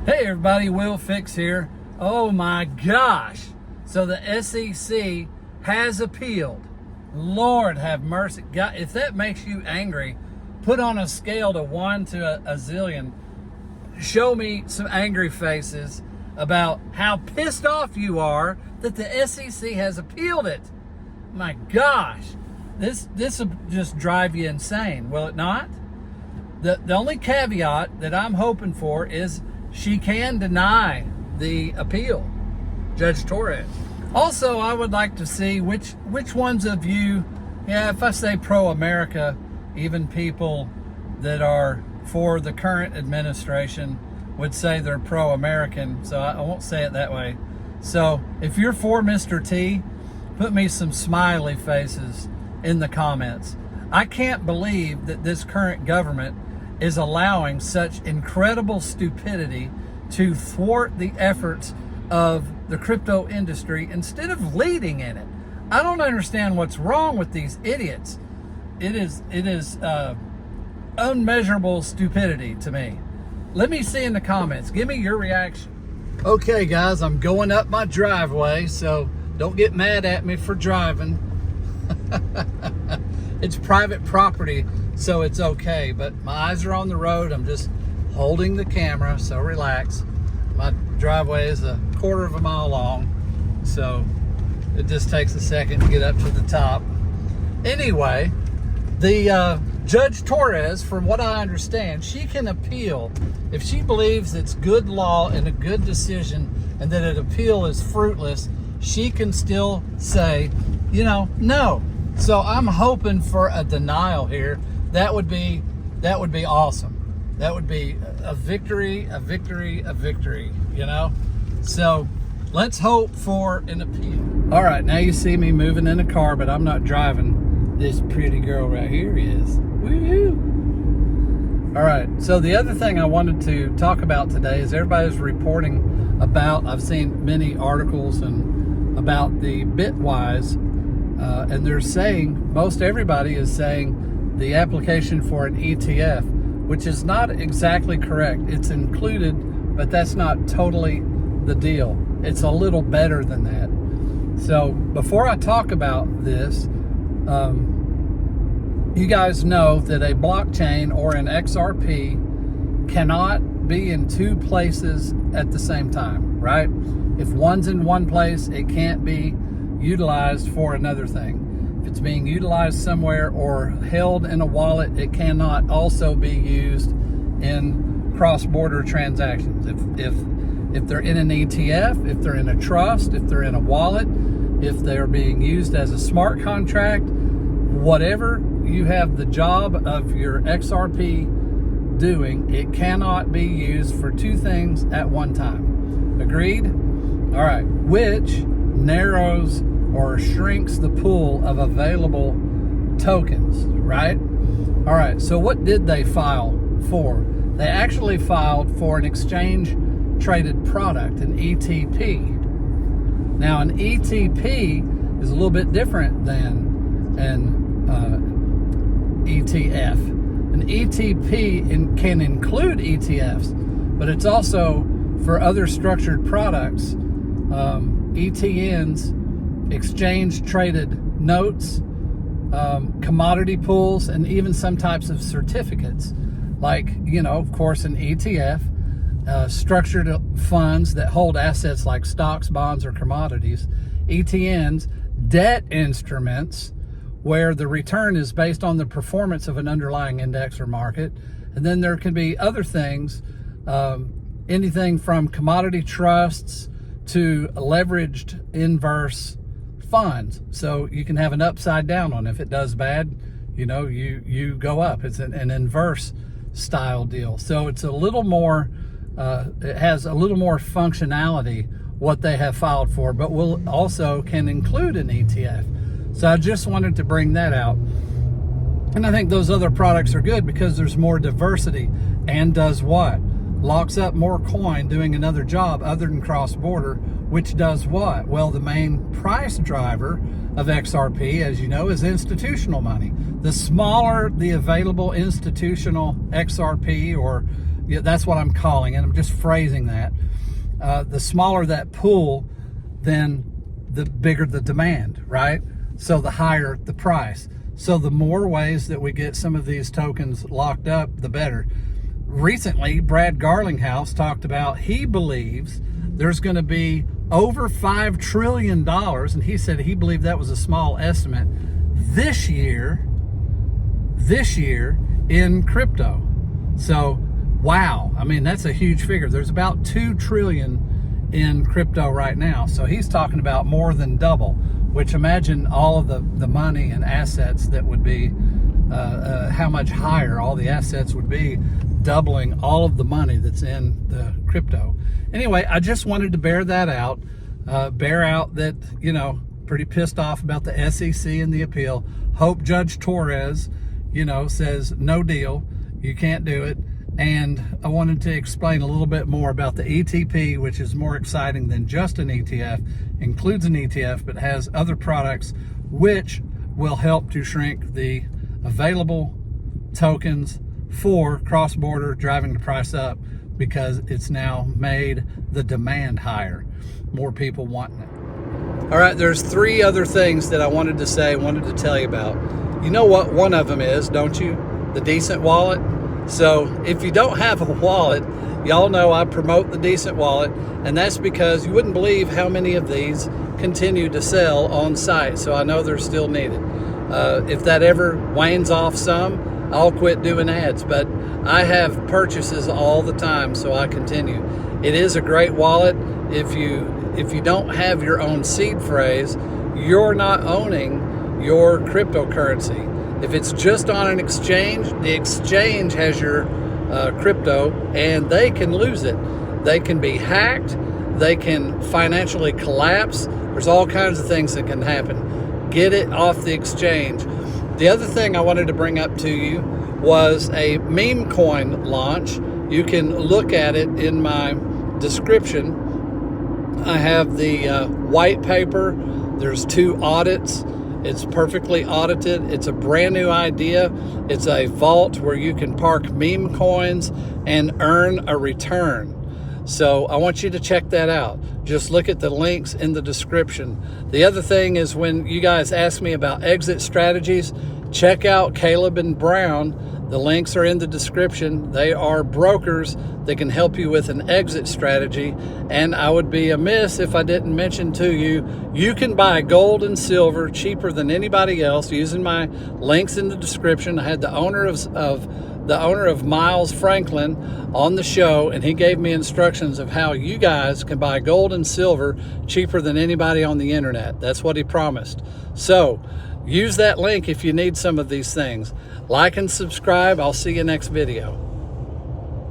Hey everybody, Will Fix here. Oh my gosh. So the SEC has appealed. Lord have mercy. God, if that makes you angry, put on a scale to 1 to a zillion. Show me some angry faces about how pissed off you are that the SEC has appealed it. My gosh. This will just drive you insane, will it not? The only caveat that I'm hoping for is she can deny the appeal, Judge Torres. Also, I would like to see which ones of you, if I say pro-America, even people that are for the current administration would say they're pro-American, so I won't say it that way. So if you're for Mr. T, put me some smiley faces in the comments. I can't believe that this current government is allowing such incredible stupidity to thwart the efforts of the crypto industry instead of leading in it. I don't understand what's wrong with these idiots. It is unmeasurable stupidity to me. Let me see in the comments. Give me your reaction. Okay, guys, I'm going up my driveway, so don't get mad at me for driving. It's private property, so it's okay, but my eyes are on the road. I'm just holding the camera, so relax. My driveway is a quarter of a mile long, so it just takes a second to get up to the top. Anyway, the Judge Torres, from what I understand, she can appeal. If she believes it's good law and a good decision and that an appeal is fruitless, she can still say, no. So I'm hoping for a denial here. That would be awesome. That would be a victory, So let's hope for an appeal. All right, now you see me moving in a car, but I'm not driving. This pretty girl right here is. Woo-hoo. All right, so the other thing I wanted to talk about today is everybody's reporting about, I've seen many articles and about the Bitwise, and they're saying, most everybody is saying the application for an ETF, which is not exactly correct. It's included, but that's not totally the deal. It's a little better than that. So before I talk about this, you guys know that a blockchain or an XRP cannot be in two places at the same time, right? If one's in one place, it can't be utilized for another thing. If it's being utilized somewhere or held in a wallet, it cannot also be used in cross-border transactions. If they're in an ETF, if they're in a trust, if they're in a wallet, if they're being used as a smart contract, whatever you have the job of your XRP doing, it cannot be used for two things at one time. Agreed? All right, which narrows or shrinks the pool of available tokens, right? All right, so what did they file for? They actually filed for an exchange traded product, an ETP. Now, an ETP is a little bit different than an ETF. An ETP can include ETFs, but it's also for other structured products, ETNs, exchange traded notes, commodity pools, and even some types of certificates, like, of course, an ETF, structured funds that hold assets like stocks, bonds, or commodities, ETNs, debt instruments, where the return is based on the performance of an underlying index or market. And then there can be other things, anything from commodity trusts to leveraged inverse funds. So you can have an upside down one. If it does bad, you go up. It's an inverse style deal. So it's a little more, it has a little more functionality what they have filed for, but will also can include an ETF. So I just wanted to bring that out. And I think those other products are good because there's more diversity. And does what? Locks up more coin doing another job other than cross-border, which does what? Well, the main price driver of XRP, as you know, is institutional money. The smaller the available institutional XRP or Yeah, that's what I'm calling it. I'm just phrasing that. The smaller that pool, then the bigger the demand, right? So the higher the price. So the more ways that we get some of these tokens locked up, the better. Recently, Brad Garlinghouse talked about he believes there's going to be over $5 trillion, and he said he believed that was a small estimate, this year in crypto. So, wow. I mean, that's a huge figure. There's about 2 trillion in crypto right now. So he's talking about more than double, which imagine all of the money and assets that would be, how much higher all the assets would be, doubling all of the money that's in the crypto. Anyway, I just wanted to bear that out, bear out that, you know, pretty pissed off about the SEC and the appeal. Hope Judge Torres, you know, says no deal, you can't do it. And I wanted to explain a little bit more about the ETP, which is more exciting than just an ETF, includes an ETF, but has other products which will help to shrink the available tokens for cross-border, driving the price up, because it's now made the demand higher. More people wanting it. All right, there's 3 other things that I wanted to say, wanted to tell you about. You know what one of them is, don't you? The Decent Wallet. So if you don't have a wallet, y'all know I promote the Decent Wallet, and that's because you wouldn't believe how many of these continue to sell on site. So I know they're still needed. If that ever wanes off some, I'll quit doing ads, but I have purchases all the time, so I continue. It is a great wallet. If you don't have your own seed phrase, you're not owning your cryptocurrency. If it's just on an exchange, the exchange has your crypto, and they can lose it. They can be hacked. They can financially collapse. There's all kinds of things that can happen. Get it off the exchange. The other thing I wanted to bring up to you was a meme coin launch. You can look at it in my description. I have the white paper. There's 2 audits. It's perfectly audited. It's a brand new idea. It's a vault where you can park meme coins and earn a return. So I want you to check that out. Just look at the links in the description. The other thing is, when you guys ask me about exit strategies, check out Caleb and Brown. The links are in the description. They are brokers that can help you with an exit strategy. And I would be amiss if I didn't mention to you, you can buy gold and silver cheaper than anybody else using my links in the description. I had the owner of Miles Franklin on the show, and he gave me instructions of how you guys can buy gold and silver cheaper than anybody on the internet. That's what he promised. So use that link if you need some of these things. Like and subscribe. I'll see you next video.